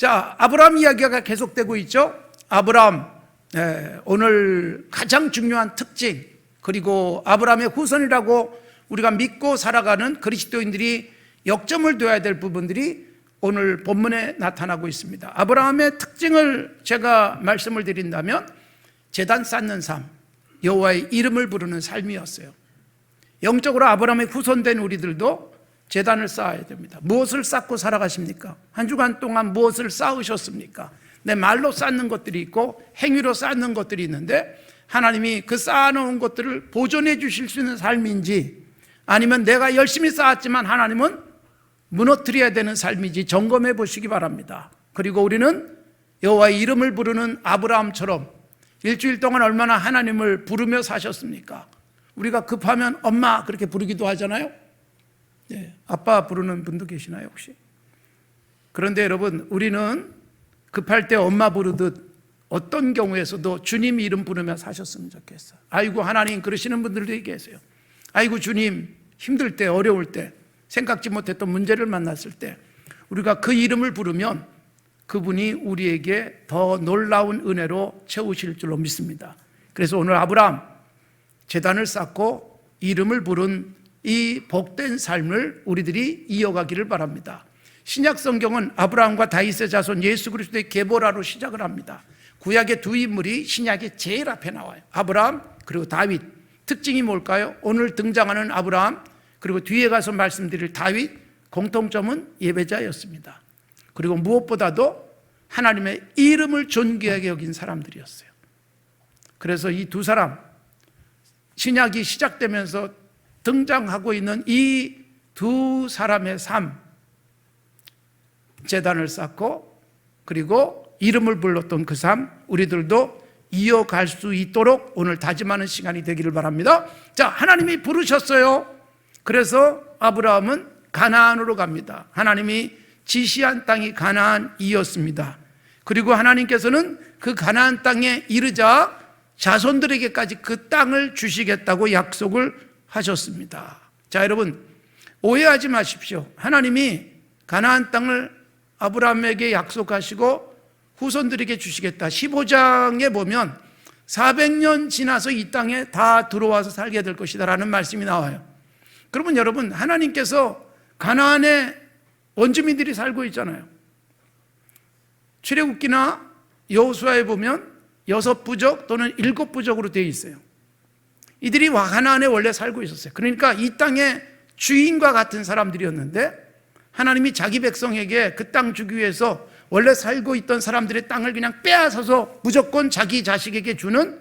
자, 아브라함 이야기가 계속되고 있죠. 아브라함, 오늘 가장 중요한 특징, 그리고 아브라함의 후손이라고 우리가 믿고 살아가는 그리스도인들이 역점을 둬야 될 부분들이 오늘 본문에 나타나고 있습니다. 아브라함의 특징을 제가 말씀을 드린다면 제단 쌓는 삶, 여호와의 이름을 부르는 삶이었어요. 영적으로 아브라함의 후손된 우리들도 제단을 쌓아야 됩니다. 무엇을 쌓고 살아가십니까? 한 주간 동안 무엇을 쌓으셨습니까? 내 말로 쌓는 것들이 있고 행위로 쌓는 것들이 있는데, 하나님이 그 쌓아놓은 것들을 보존해 주실 수 있는 삶인지, 아니면 내가 열심히 쌓았지만 하나님은 무너뜨려야 되는 삶인지 점검해 보시기 바랍니다. 그리고 우리는 여호와의 이름을 부르는 아브라함처럼 일주일 동안 얼마나 하나님을 부르며 사셨습니까? 우리가 급하면 엄마 그렇게 부르기도 하잖아요. 네, 아빠 부르는 분도 계시나요 혹시? 그런데 여러분, 우리는 급할 때 엄마 부르듯 어떤 경우에서도 주님 이름 부르며 사셨으면 좋겠어요. 아이고 하나님 그러시는 분들도 계세요. 아이고 주님, 힘들 때, 어려울 때, 생각지 못했던 문제를 만났을 때 우리가 그 이름을 부르면 그분이 우리에게 더 놀라운 은혜로 채우실 줄로 믿습니다. 그래서 오늘 아브라함 제단을 쌓고 이름을 부른 이 복된 삶을 우리들이 이어가기를 바랍니다. 신약 성경은 아브라함과 다윗의 자손 예수 그리스도의 계보라로 시작을 합니다. 구약의 두 인물이 신약의 제일 앞에 나와요. 아브라함 그리고 다윗. 특징이 뭘까요? 오늘 등장하는 아브라함 그리고 뒤에 가서 말씀드릴 다윗, 공통점은 예배자였습니다. 그리고 무엇보다도 하나님의 이름을 존귀하게 여긴 사람들이었어요. 그래서 이 두 사람, 신약이 시작되면서 등장하고 있는 이 두 사람의 삶, 제단을 쌓고 그리고 이름을 불렀던 그 삶, 우리들도 이어갈 수 있도록 오늘 다짐하는 시간이 되기를 바랍니다. 자, 하나님이 부르셨어요. 그래서 아브라함은 가나안으로 갑니다. 하나님이 지시한 땅이 가나안이었습니다. 그리고 하나님께서는 그 가나안 땅에 이르자 자손들에게까지 그 땅을 주시겠다고 약속을 하셨습니다. 자, 여러분 오해하지 마십시오. 하나님이 가나안 땅을 아브라함에게 약속하시고 후손들에게 주시겠다. 15장에 보면 400년 지나서 이 땅에 다 들어와서 살게 될 것이다 라는 말씀이 나와요. 그러면 여러분, 하나님께서 가나안에 원주민들이 살고 있잖아요. 출애굽기나 여호수아에 보면 6부족 또는 7부족으로 되어 있어요. 이들이 가나안에 원래 살고 있었어요. 그러니까 이 땅의 주인과 같은 사람들이었는데 하나님이 자기 백성에게 그 땅 주기 위해서 원래 살고 있던 사람들의 땅을 그냥 빼앗아서 무조건 자기 자식에게 주는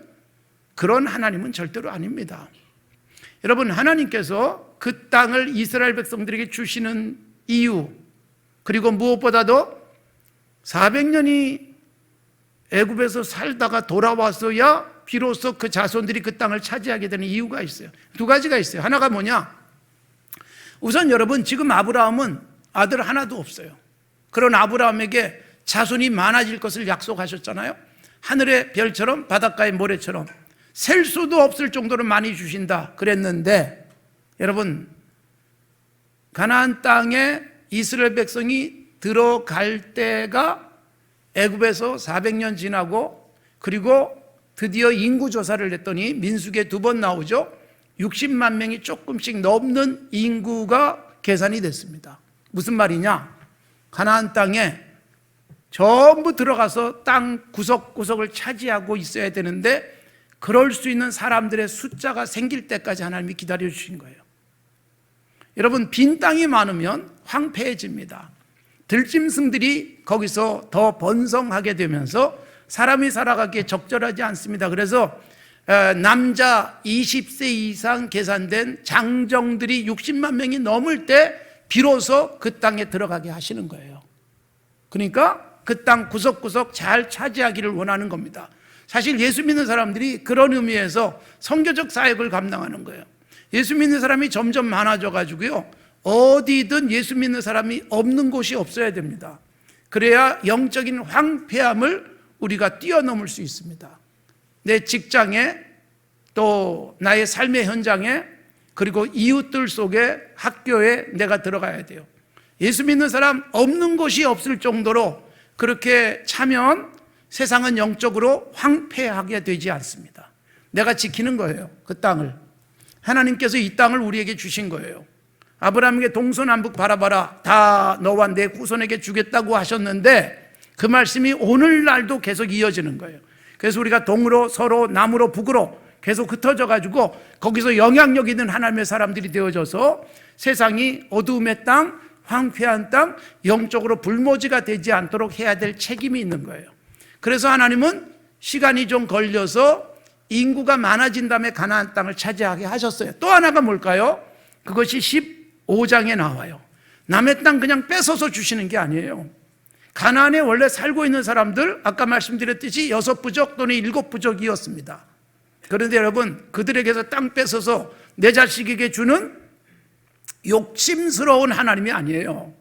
그런 하나님은 절대로 아닙니다. 여러분, 하나님께서 그 땅을 이스라엘 백성들에게 주시는 이유, 그리고 무엇보다도 400년이 애굽에서 살다가 돌아와서야 비로소 그 자손들이 그 땅을 차지하게 되는 이유가 있어요. 두 가지가 있어요. 하나가 뭐냐? 우선 여러분, 지금 아브라함은 아들 하나도 없어요. 그런 아브라함에게 자손이 많아질 것을 약속하셨잖아요. 하늘의 별처럼 바닷가의 모래처럼 셀 수도 없을 정도로 많이 주신다 그랬는데, 여러분, 가나안 땅에 이스라엘 백성이 들어갈 때가 애굽에서 400년 지나고, 그리고 드디어 인구조사를 했더니 민수기에 2번 나오죠. 60만 명이 조금씩 넘는 인구가 계산이 됐습니다. 무슨 말이냐? 가나안 땅에 전부 들어가서 땅 구석구석을 차지하고 있어야 되는데 그럴 수 있는 사람들의 숫자가 생길 때까지 하나님이 기다려주신 거예요. 여러분, 빈 땅이 많으면 황폐해집니다. 들짐승들이 거기서 더 번성하게 되면서 사람이 살아가기에 적절하지 않습니다. 그래서 남자 20세 이상 계산된 장정들이 60만 명이 넘을 때 비로소 그 땅에 들어가게 하시는 거예요. 그러니까 그 땅 구석구석 잘 차지하기를 원하는 겁니다. 사실 예수 믿는 사람들이 그런 의미에서 선교적 사역을 감당하는 거예요. 예수 믿는 사람이 점점 많아져 가지고요, 어디든 예수 믿는 사람이 없는 곳이 없어야 됩니다. 그래야 영적인 황폐함을 우리가 뛰어넘을 수 있습니다. 내 직장에, 또 나의 삶의 현장에, 그리고 이웃들 속에, 학교에 내가 들어가야 돼요. 예수 믿는 사람 없는 곳이 없을 정도로 그렇게 차면 세상은 영적으로 황폐하게 되지 않습니다. 내가 지키는 거예요, 그 땅을. 하나님께서 이 땅을 우리에게 주신 거예요. 아브라함에게 동서남북 바라봐라, 다 너와 내 후손에게 주겠다고 하셨는데 그 말씀이 오늘날도 계속 이어지는 거예요. 그래서 우리가 동으로 서로 남으로 북으로 계속 흩어져 가지고 거기서 영향력 있는 하나님의 사람들이 되어져서 세상이 어두움의 땅, 황폐한 땅, 영적으로 불모지가 되지 않도록 해야 될 책임이 있는 거예요. 그래서 하나님은 시간이 좀 걸려서 인구가 많아진 다음에 가나안 땅을 차지하게 하셨어요. 또 하나가 뭘까요? 그것이 15장에 나와요. 남의 땅 그냥 뺏어서 주시는 게 아니에요. 가나안에 원래 살고 있는 사람들, 아까 말씀드렸듯이 6부족 또는 7부족이었습니다. 그런데 여러분, 그들에게서 땅 뺏어서 내 자식에게 주는 욕심스러운 하나님이 아니에요.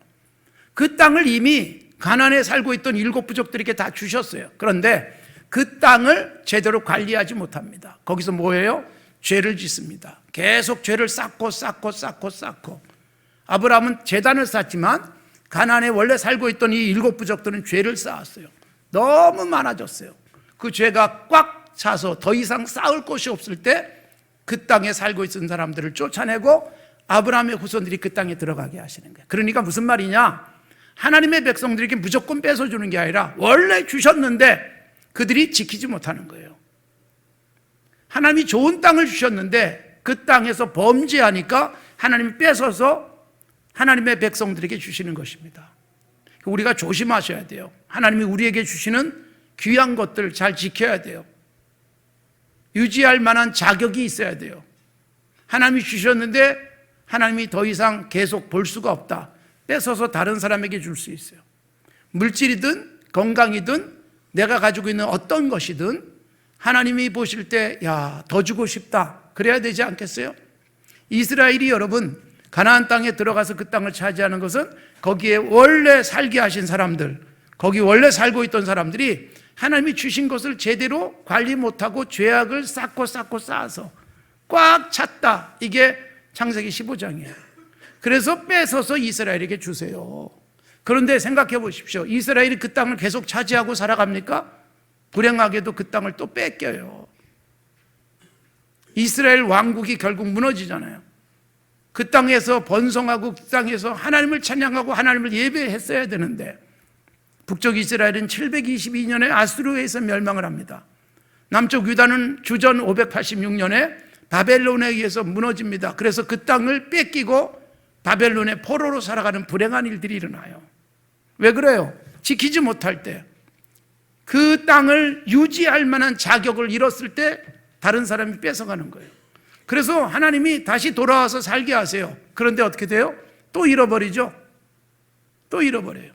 그 땅을 이미 가나안에 살고 있던 7부족들에게 다 주셨어요. 그런데 그 땅을 제대로 관리하지 못합니다. 거기서 뭐예요? 죄를 짓습니다. 계속 죄를 쌓고 아브라함은 제단을 쌓지만 가나안에 원래 살고 있던 이 7부족들은 죄를 쌓았어요. 너무 많아졌어요. 그 죄가 꽉 차서 더 이상 쌓을 곳이 없을 때 그 땅에 살고 있던 사람들을 쫓아내고 아브라함의 후손들이 그 땅에 들어가게 하시는 거예요. 그러니까 무슨 말이냐? 하나님의 백성들에게 무조건 뺏어주는 게 아니라 원래 주셨는데 그들이 지키지 못하는 거예요. 하나님이 좋은 땅을 주셨는데 그 땅에서 범죄하니까 하나님이 뺏어서 하나님의 백성들에게 주시는 것입니다. 우리가 조심하셔야 돼요. 하나님이 우리에게 주시는 귀한 것들 잘 지켜야 돼요. 유지할 만한 자격이 있어야 돼요. 하나님이 주셨는데 하나님이 더 이상 계속 볼 수가 없다. 뺏어서 다른 사람에게 줄 수 있어요. 물질이든 건강이든 내가 가지고 있는 어떤 것이든 하나님이 보실 때 야, 더 주고 싶다. 그래야 되지 않겠어요? 이스라엘이 여러분 가나안 땅에 들어가서 그 땅을 차지하는 것은 거기에 원래 살게 하신 사람들, 거기 원래 살고 있던 사람들이 하나님이 주신 것을 제대로 관리 못하고 죄악을 쌓고 쌓아서 꽉 찼다. 이게 창세기 15장이에요. 그래서 뺏어서 이스라엘에게 주세요. 그런데 생각해 보십시오. 이스라엘이 그 땅을 계속 차지하고 살아갑니까? 불행하게도 그 땅을 또 뺏겨요. 이스라엘 왕국이 결국 무너지잖아요. 그 땅에서 번성하고 그 땅에서 하나님을 찬양하고 하나님을 예배했어야 되는데 북쪽 이스라엘은 722년에 아수르에서 멸망을 합니다. 남쪽 유다는 주전 586년에 바벨론에 의해서 무너집니다. 그래서 그 땅을 뺏기고 바벨론의 포로로 살아가는 불행한 일들이 일어나요. 왜 그래요? 지키지 못할 때, 그 땅을 유지할 만한 자격을 잃었을 때 다른 사람이 뺏어가는 거예요. 그래서 하나님이 다시 돌아와서 살게 하세요. 그런데 어떻게 돼요? 또 잃어버리죠. 또 잃어버려요.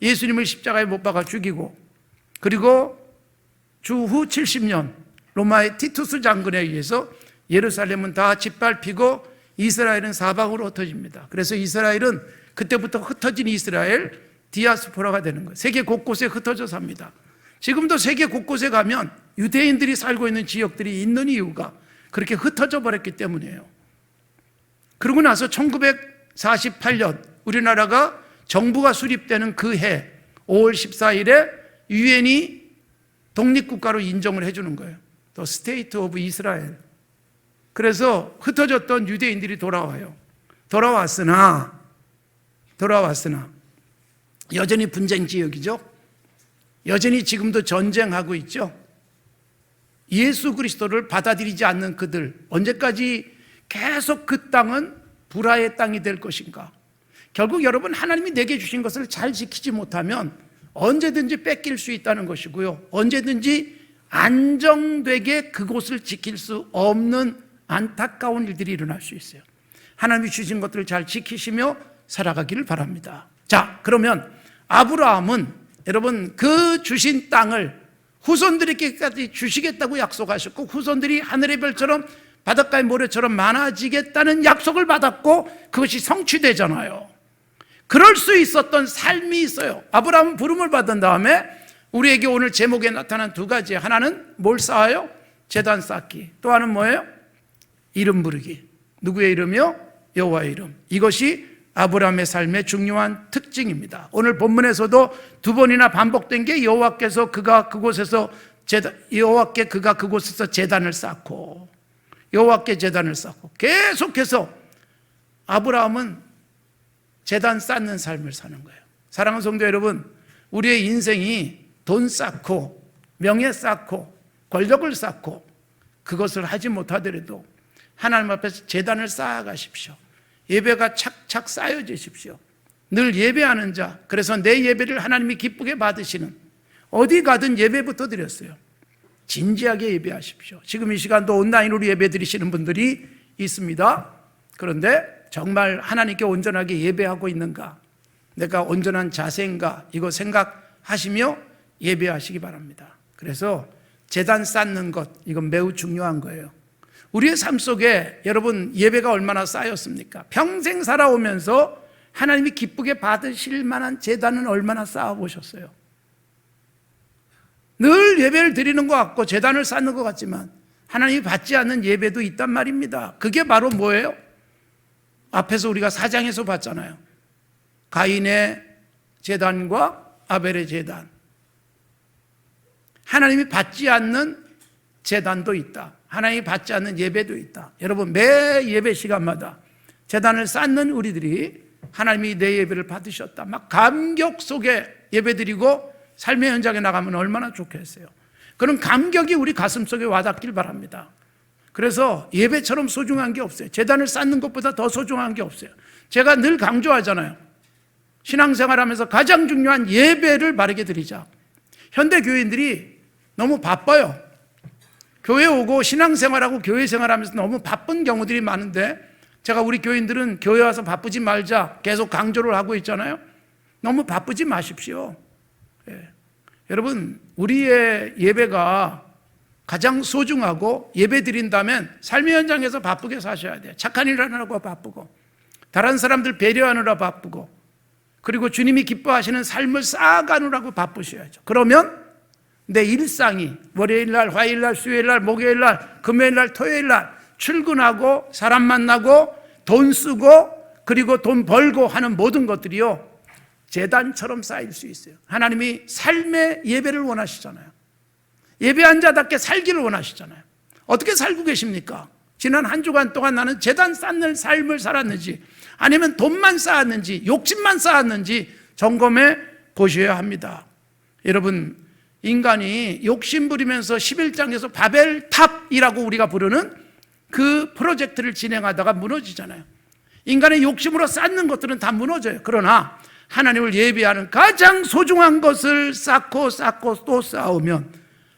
예수님을 십자가에 못 박아 죽이고, 그리고 주후 70년 로마의 티투스 장군에 의해서 예루살렘은 다 짓밟히고 이스라엘은 사방으로 흩어집니다. 그래서 이스라엘은 그때부터 흩어진 이스라엘, 디아스포라가 되는 거예요. 세계 곳곳에 흩어져 삽니다. 지금도 세계 곳곳에 가면 유대인들이 살고 있는 지역들이 있는 이유가 그렇게 흩어져 버렸기 때문이에요. 그러고 나서 1948년 우리나라가 정부가 수립되는 그 해 5월 14일에 유엔이 독립국가로 인정을 해주는 거예요. The State of Israel. 그래서 흩어졌던 유대인들이 돌아와요. 돌아왔으나 여전히 분쟁 지역이죠. 여전히 지금도 전쟁하고 있죠. 예수 그리스도를 받아들이지 않는 그들, 언제까지 계속 그 땅은 불화의 땅이 될 것인가? 결국 여러분, 하나님이 내게 주신 것을 잘 지키지 못하면 언제든지 뺏길 수 있다는 것이고요, 언제든지 안정되게 그곳을 지킬 수 없는 안타까운 일들이 일어날 수 있어요. 하나님이 주신 것들을 잘 지키시며 살아가기를 바랍니다. 자, 그러면 아브라함은 여러분 그 주신 땅을 후손들에게까지 주시겠다고 약속하셨고, 후손들이 하늘의 별처럼 바닷가의 모래처럼 많아지겠다는 약속을 받았고 그것이 성취되잖아요. 그럴 수 있었던 삶이 있어요. 아브라함은 부름을 받은 다음에 우리에게 오늘 제목에 나타난 두 가지, 하나는 뭘 쌓아요? 제단 쌓기. 또 하나는 뭐예요? 이름 부르기. 누구의 이름이요? 여호와의 이름. 이것이 아브라함의 삶의 중요한 특징입니다. 오늘 본문에서도 두 번이나 반복된 게 여호와께 그가 그곳에서 제단을 쌓고 여호와께 제단을 쌓고 계속해서 아브라함은 제단 쌓는 삶을 사는 거예요. 사랑하는 성도 여러분, 우리의 인생이 돈 쌓고 명예 쌓고 권력을 쌓고 그것을 하지 못하더라도 하나님 앞에서 제단을 쌓아가십시오. 예배가 착착 쌓여지십시오. 늘 예배하는 자, 그래서 내 예배를 하나님이 기쁘게 받으시는, 어디 가든 예배부터 드렸어요. 진지하게 예배하십시오. 지금 이 시간도 온라인으로 예배 드리시는 분들이 있습니다. 그런데 정말 하나님께 온전하게 예배하고 있는가, 내가 온전한 자세인가, 이거 생각하시며 예배하시기 바랍니다. 그래서 제단 쌓는 것, 이건 매우 중요한 거예요. 우리의 삶 속에 여러분 예배가 얼마나 쌓였습니까? 평생 살아오면서 하나님이 기쁘게 받으실 만한 제단은 얼마나 쌓아보셨어요? 늘 예배를 드리는 것 같고 제단을 쌓는 것 같지만 하나님이 받지 않는 예배도 있단 말입니다. 그게 바로 뭐예요? 앞에서 우리가 4장에서 봤잖아요. 가인의 제단과 아벨의 제단. 하나님이 받지 않는 제단도 있다. 하나님이 받지 않는 예배도 있다. 여러분, 매 예배 시간마다 제단을 쌓는 우리들이 하나님이 내 예배를 받으셨다, 막 감격 속에 예배드리고 삶의 현장에 나가면 얼마나 좋겠어요. 그런 감격이 우리 가슴 속에 와닿길 바랍니다. 그래서 예배처럼 소중한 게 없어요. 제단을 쌓는 것보다 더 소중한 게 없어요. 제가 늘 강조하잖아요. 신앙생활하면서 가장 중요한 예배를 바르게 드리자. 현대 교인들이 너무 바빠요. 교회 오고 신앙생활하고 교회 생활하면서 너무 바쁜 경우들이 많은데, 제가 우리 교인들은 교회 와서 바쁘지 말자 계속 강조를 하고 있잖아요. 너무 바쁘지 마십시오. 여러분, 우리의 예배가 가장 소중하고, 예배 드린다면 삶의 현장에서 바쁘게 사셔야 돼요. 착한 일 하느라고 바쁘고, 다른 사람들 배려하느라 바쁘고, 그리고 주님이 기뻐하시는 삶을 쌓아가느라고 바쁘셔야죠. 그러면 내 일상이 월요일날, 화요일날, 수요일날, 목요일날, 금요일날, 토요일날 출근하고 사람 만나고 돈 쓰고 그리고 돈 벌고 하는 모든 것들이요, 제단처럼 쌓일 수 있어요. 하나님이 삶의 예배를 원하시잖아요. 예배한 자답게 살기를 원하시잖아요. 어떻게 살고 계십니까? 지난 한 주간 동안 나는 제단 쌓는 삶을 살았는지, 아니면 돈만 쌓았는지, 욕심만 쌓았는지 점검해 보셔야 합니다. 여러분, 인간이 욕심 부리면서 11장에서 바벨탑이라고 우리가 부르는 그 프로젝트를 진행하다가 무너지잖아요. 인간의 욕심으로 쌓는 것들은 다 무너져요. 그러나 하나님을 예배하는 가장 소중한 것을 쌓고 또 쌓으면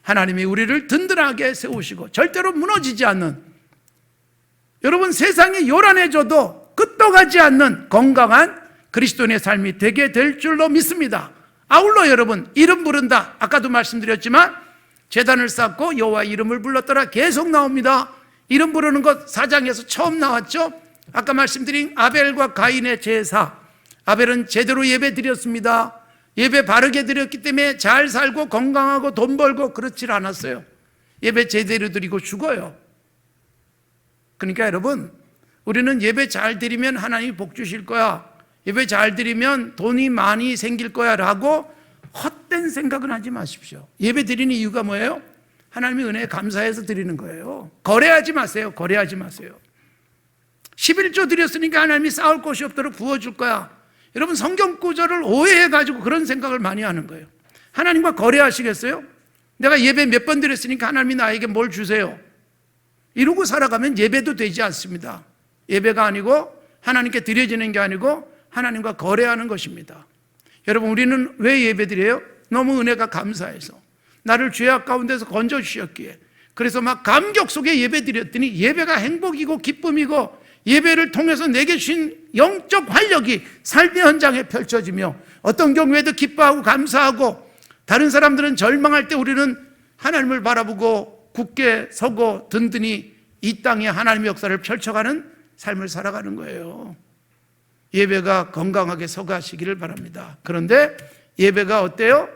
하나님이 우리를 든든하게 세우시고 절대로 무너지지 않는, 여러분, 세상이 요란해져도 끄떡하지 않는 건강한 그리스도인의 삶이 되게 될 줄로 믿습니다. 아울러 여러분, 이름 부른다, 아까도 말씀드렸지만 제단을 쌓고 여호와 이름을 불렀더라 계속 나옵니다. 이름 부르는 것 4장에서 처음 나왔죠. 아까 말씀드린 아벨과 가인의 제사. 아벨은 제대로 예배 드렸습니다. 예배 바르게 드렸기 때문에 잘 살고 건강하고 돈 벌고 그렇지 않았어요. 예배 제대로 드리고 죽어요. 그러니까 여러분, 우리는 예배 잘 드리면 하나님이 복 주실 거야, 예배 잘 드리면 돈이 많이 생길 거야 라고 헛된 생각은 하지 마십시오. 예배 드리는 이유가 뭐예요? 하나님의 은혜에 감사해서 드리는 거예요. 거래하지 마세요. 거래하지 마세요. 11조 드렸으니까 하나님이 쌓을 곳이 없도록 부어줄 거야. 여러분, 성경 구절을 오해해가지고 그런 생각을 많이 하는 거예요. 하나님과 거래하시겠어요? 내가 예배 몇 번 드렸으니까 하나님이 나에게 뭘 주세요. 이러고 살아가면 예배도 되지 않습니다. 예배가 아니고, 하나님께 드려지는 게 아니고 하나님과 거래하는 것입니다. 여러분, 우리는 왜 예배 드려요? 너무 은혜가 감사해서, 나를 죄악 가운데서 건져주셨기에. 그래서 막 감격 속에 예배 드렸더니 예배가 행복이고 기쁨이고, 예배를 통해서 내게 주신 영적 활력이 삶의 현장에 펼쳐지며, 어떤 경우에도 기뻐하고 감사하고, 다른 사람들은 절망할 때 우리는 하나님을 바라보고 굳게 서고 든든히 이 땅에 하나님의 역사를 펼쳐가는 삶을 살아가는 거예요. 예배가 건강하게 서가시기를 바랍니다. 그런데 예배가 어때요?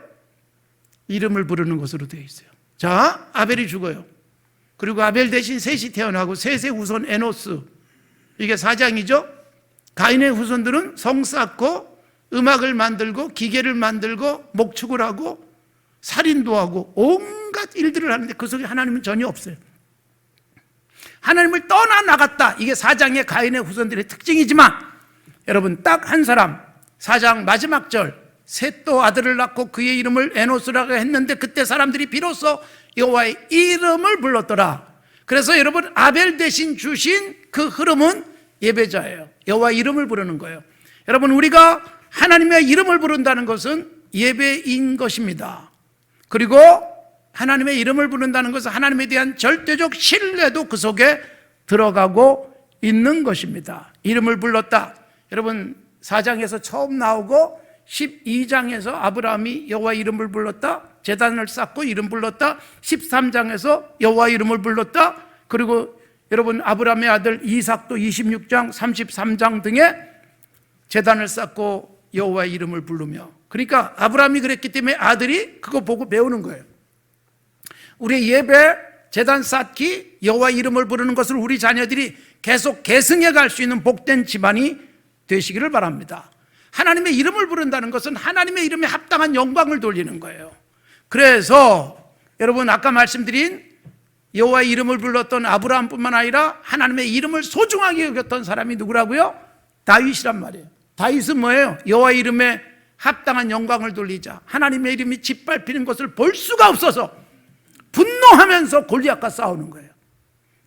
이름을 부르는 것으로 되어 있어요. 자, 아벨이 죽어요. 그리고 아벨 대신 셋이 태어나고, 셋의 후손 에노스, 이게 4장이죠. 가인의 후손들은 성 쌓고 음악을 만들고 기계를 만들고 목축을 하고 살인도 하고 온갖 일들을 하는데 그 속에 하나님은 전혀 없어요. 하나님을 떠나 나갔다. 이게 4장의 가인의 후손들의 특징이지만 여러분 딱 한 사람 4장 마지막 절 셋도 아들을 낳고 그의 이름을 에노스라고 했는데 그때 사람들이 비로소 여호와의 이름을 불렀더라. 그래서 여러분 아벨 대신 주신 그 흐름은 예배자예요. 여호와의 이름을 부르는 거예요. 여러분 우리가 하나님의 이름을 부른다는 것은 예배인 것입니다. 그리고 하나님의 이름을 부른다는 것은 하나님에 대한 절대적 신뢰도 그 속에 들어가고 있는 것입니다. 이름을 불렀다. 여러분 4장에서 처음 나오고 12장에서 아브라함이 여호와 이름을 불렀다. 제단을 쌓고 이름 불렀다. 13장에서 여호와 이름을 불렀다. 그리고 여러분 아브라함의 아들 이삭도 26장 33장 등에 제단을 쌓고 여호와의 이름을 부르며, 그러니까 아브라함이 그랬기 때문에 아들이 그거 보고 배우는 거예요. 우리 예배, 제단 쌓기, 여호와 이름을 부르는 것을 우리 자녀들이 계속 계승해 갈 수 있는 복된 집안이 되시기를 바랍니다. 하나님의 이름을 부른다는 것은 하나님의 이름에 합당한 영광을 돌리는 거예요. 그래서 여러분 아까 말씀드린 여호와의 이름을 불렀던 아브라함뿐만 아니라 하나님의 이름을 소중하게 여겼던 사람이 누구라고요? 다윗이란 말이에요. 다윗은 뭐예요? 여호와의 이름에 합당한 영광을 돌리자, 하나님의 이름이 짓밟히는 것을 볼 수가 없어서 분노하면서 골리앗과 싸우는 거예요.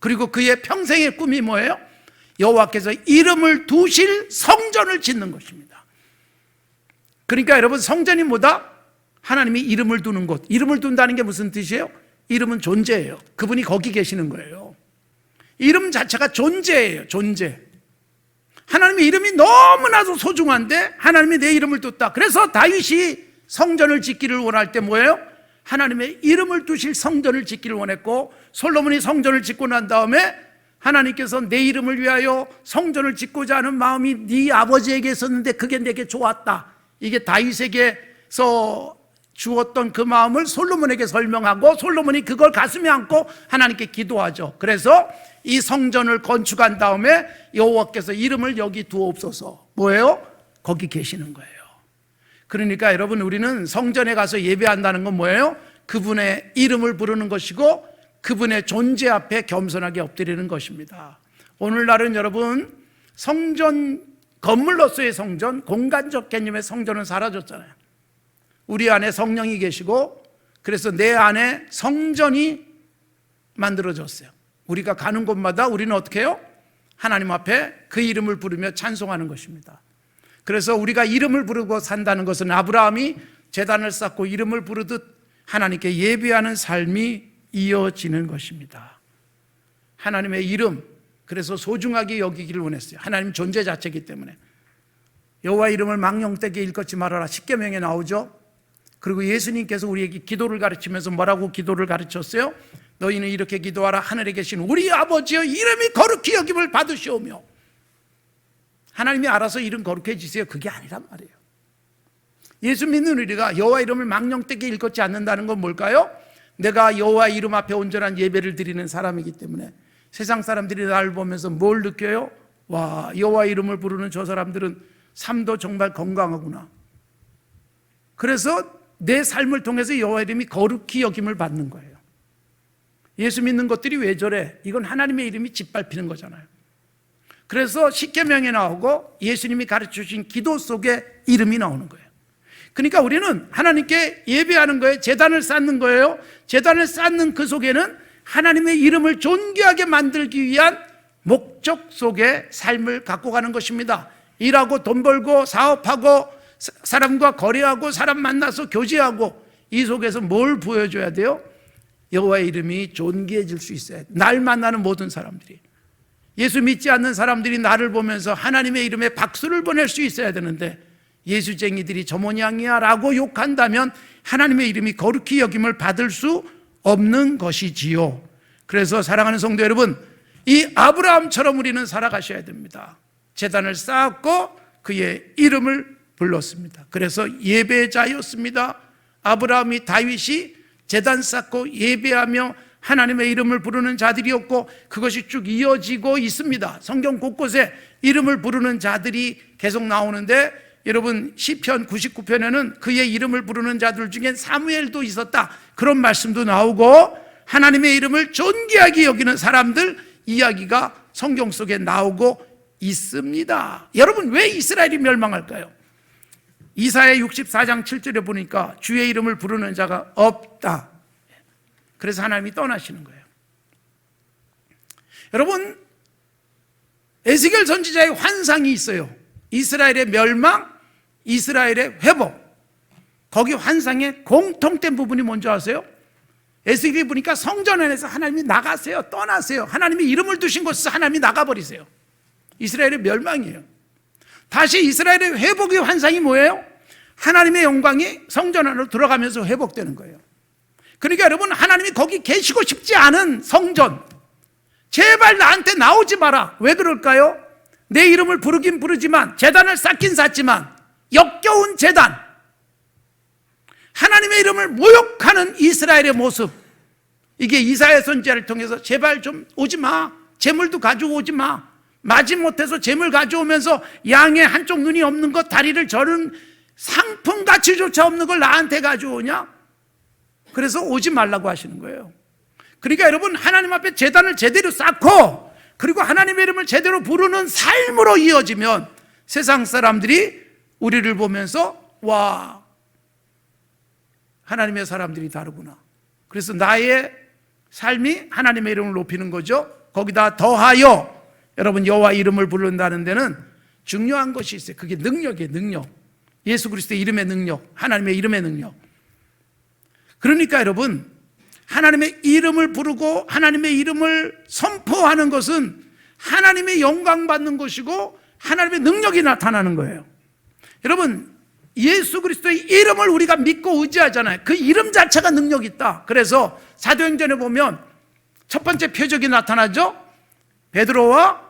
그리고 그의 평생의 꿈이 뭐예요? 여호와께서 이름을 두실 성전을 짓는 것입니다. 그러니까 여러분 성전이 뭐다? 하나님이 이름을 두는 곳. 이름을 둔다는 게 무슨 뜻이에요? 이름은 존재예요. 그분이 거기 계시는 거예요. 이름 자체가 존재예요. 존재. 하나님의 이름이 너무나도 소중한데 하나님이 내 이름을 뒀다. 그래서 다윗이 성전을 짓기를 원할 때 뭐예요? 하나님의 이름을 두실 성전을 짓기를 원했고, 솔로몬이 성전을 짓고 난 다음에 하나님께서 내 이름을 위하여 성전을 짓고자 하는 마음이 네 아버지에게 있었는데 그게 내게 좋았다. 이게 다윗에게서 주었던 그 마음을 솔로몬에게 설명하고, 솔로몬이 그걸 가슴에 안고 하나님께 기도하죠. 그래서 이 성전을 건축한 다음에 여호와께서 이름을 여기 두옵소서. 뭐예요? 거기 계시는 거예요. 그러니까 여러분 우리는 성전에 가서 예배한다는 건 뭐예요? 그분의 이름을 부르는 것이고 그분의 존재 앞에 겸손하게 엎드리는 것입니다. 오늘날은 여러분 성전, 건물로서의 성전, 공간적 개념의 성전은 사라졌잖아요. 우리 안에 성령이 계시고 그래서 내 안에 성전이 만들어졌어요. 우리가 가는 곳마다 우리는 어떻게 해요? 하나님 앞에 그 이름을 부르며 찬송하는 것입니다. 그래서 우리가 이름을 부르고 산다는 것은 아브라함이 제단을 쌓고 이름을 부르듯 하나님께 예배하는 삶이 이어지는 것입니다. 하나님의 이름, 그래서 소중하게 여기기를 원했어요. 하나님 존재 자체이기 때문에. 여호와 이름을 망령되게 일컫지 말아라. 십계명에 나오죠. 그리고 예수님께서 우리에게 기도를 가르치면서 뭐라고 기도를 가르쳤어요? 너희는 이렇게 기도하라. 하늘에 계신 우리 아버지여 이름이 거룩히 여김을 받으시오며. 하나님이 알아서 이름 거룩해지세요. 그게 아니란 말이에요. 예수 믿는 우리가 여호와 이름을 망령되게 일컫지 않는다는 건 뭘까요? 내가 여호와 이름 앞에 온전한 예배를 드리는 사람이기 때문에 세상 사람들이 나를 보면서 뭘 느껴요? 와, 여호와 이름을 부르는 저 사람들은 삶도 정말 건강하구나. 그래서 내 삶을 통해서 여호와 이름이 거룩히 여김을 받는 거예요. 예수 믿는 것들이 왜 저래? 이건 하나님의 이름이 짓밟히는 거잖아요. 그래서 십계명에 나오고 예수님이 가르쳐주신 기도 속에 이름이 나오는 거예요. 그러니까 우리는 하나님께 예배하는 거예요. 제단을 쌓는 거예요. 제단을 쌓는 그 속에는 하나님의 이름을 존귀하게 만들기 위한 목적 속에 삶을 갖고 가는 것입니다. 일하고 돈 벌고 사업하고 사람과 거래하고 사람 만나서 교제하고 이 속에서 뭘 보여줘야 돼요? 여호와의 이름이 존귀해질 수 있어야 돼요. 날 만나는 모든 사람들이, 예수 믿지 않는 사람들이 나를 보면서 하나님의 이름에 박수를 보낼 수 있어야 되는데 예수쟁이들이 저 모양이야 라고 욕한다면 하나님의 이름이 거룩히 여김을 받을 수 없는 것이지요. 그래서 사랑하는 성도 여러분, 이 아브라함처럼 우리는 살아가셔야 됩니다. 제단을 쌓았고 그의 이름을 불렀습니다. 그래서 예배자였습니다. 아브라함이 다윗이 제단 쌓고 예배하며 하나님의 이름을 부르는 자들이었고 그것이 쭉 이어지고 있습니다. 성경 곳곳에 이름을 부르는 자들이 계속 나오는데 여러분 시편 99편에는 그의 이름을 부르는 자들 중엔 사무엘도 있었다 그런 말씀도 나오고 하나님의 이름을 존귀하게 여기는 사람들 이야기가 성경 속에 나오고 있습니다. 여러분 왜 이스라엘이 멸망할까요? 이사야 64장 7절에 보니까 주의 이름을 부르는 자가 없다. 그래서 하나님이 떠나시는 거예요. 여러분 에스겔 선지자의 환상이 있어요. 이스라엘의 멸망, 이스라엘의 회복. 거기 환상의 공통된 부분이 뭔지 아세요? 에스겔이 보니까 성전 안에서 하나님이 나가세요. 떠나세요. 하나님이 이름을 두신 곳에서 하나님이 나가버리세요. 이스라엘의 멸망이에요. 다시 이스라엘의 회복의 환상이 뭐예요? 하나님의 영광이 성전 안으로 들어가면서 회복되는 거예요. 그러니까 여러분 하나님이 거기 계시고 싶지 않은 성전 제발 나한테 나오지 마라. 왜 그럴까요? 내 이름을 부르긴 부르지만 제단을 쌓긴 쌓지만 역겨운 제단 하나님의 이름을 모욕하는 이스라엘의 모습 이게 이사야 선지자를 통해서 제발 좀 오지 마. 재물도 가지고 오지 마. 마지못해서 재물 가져오면서 양의 한쪽 눈이 없는 것 다리를 저른 상품 가치조차 없는 걸 나한테 가져오냐? 그래서 오지 말라고 하시는 거예요. 그러니까 여러분 하나님 앞에 제단을 제대로 쌓고 그리고 하나님의 이름을 제대로 부르는 삶으로 이어지면 세상 사람들이 우리를 보면서 와 하나님의 사람들이 다르구나. 그래서 나의 삶이 하나님의 이름을 높이는 거죠. 거기다 더하여 여러분 여호와 이름을 부른다는 데는 중요한 것이 있어요. 그게 능력이에요. 능력. 예수 그리스도의 이름의 능력, 하나님의 이름의 능력. 그러니까 여러분 하나님의 이름을 부르고 하나님의 이름을 선포하는 것은 하나님의 영광 받는 것이고 하나님의 능력이 나타나는 거예요. 여러분 예수 그리스도의 이름을 우리가 믿고 의지하잖아요. 그 이름 자체가 능력이 있다. 그래서 사도행전에 보면 첫 번째 표적이 나타나죠. 베드로와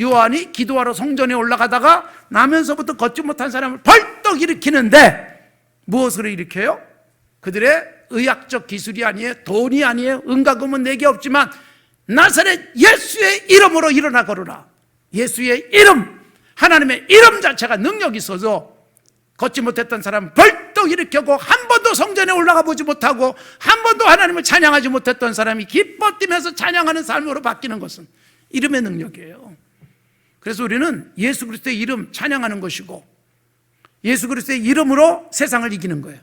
요한이 기도하러 성전에 올라가다가 나면서부터 걷지 못한 사람을 벌떡 일으키는데 무엇으로 일으켜요? 그들의 의학적 기술이 아니에요. 돈이 아니에요. 은과금은 내게 없지만 나사렛 예수의 이름으로 일어나 걸어라. 예수의 이름, 하나님의 이름 자체가 능력이 있어서 걷지 못했던 사람을 벌떡 일으켜고 한 번도 성전에 올라가 보지 못하고 한 번도 하나님을 찬양하지 못했던 사람이 기뻐 뛰면서 찬양하는 삶으로 바뀌는 것은 이름의 능력이에요. 그래서 우리는 예수 그리스도의 이름 찬양하는 것이고 예수 그리스도의 이름으로 세상을 이기는 거예요.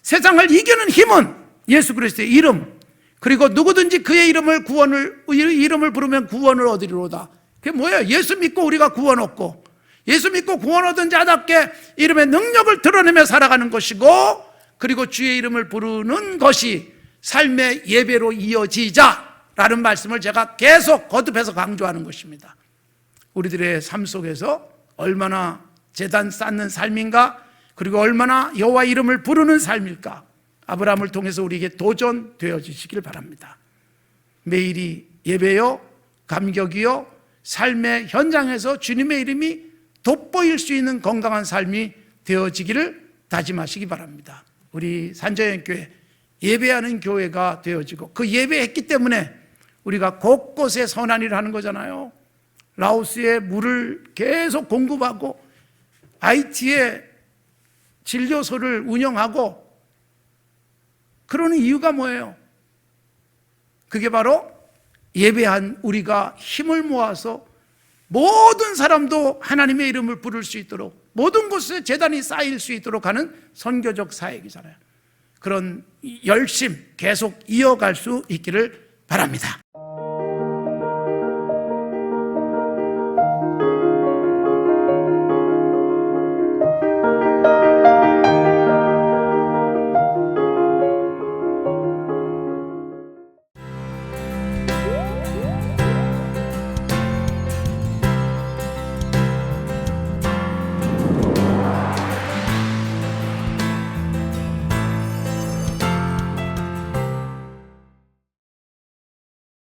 세상을 이기는 힘은 예수 그리스도의 이름 그리고 누구든지 그의 이름을 부르면 구원을 얻으리로다. 그게 뭐예요? 예수 믿고 우리가 구원 얻고 예수 믿고 구원 얻은 자답게 이름의 능력을 드러내며 살아가는 것이고 그리고 주의 이름을 부르는 것이 삶의 예배로 이어지자라는 말씀을 제가 계속 거듭해서 강조하는 것입니다. 우리들의 삶 속에서 얼마나 제단 쌓는 삶인가 그리고 얼마나 여호와 이름을 부르는 삶일까 아브라함을 통해서 우리에게 도전되어 주시길 바랍니다. 매일이 예배요 감격이요 삶의 현장에서 주님의 이름이 돋보일 수 있는 건강한 삶이 되어지기를 다짐하시기 바랍니다. 우리 산자연교회 예배하는 교회가 되어지고 그 예배했기 때문에 우리가 곳곳에 선한 일을 하는 거잖아요. 라오스에 물을 계속 공급하고 IT에 진료소를 운영하고 그러는 이유가 뭐예요? 그게 바로 예배한 우리가 힘을 모아서 모든 사람도 하나님의 이름을 부를 수 있도록 모든 곳에 제단이 쌓일 수 있도록 하는 선교적 사역이잖아요. 그런 열심 계속 이어갈 수 있기를 바랍니다.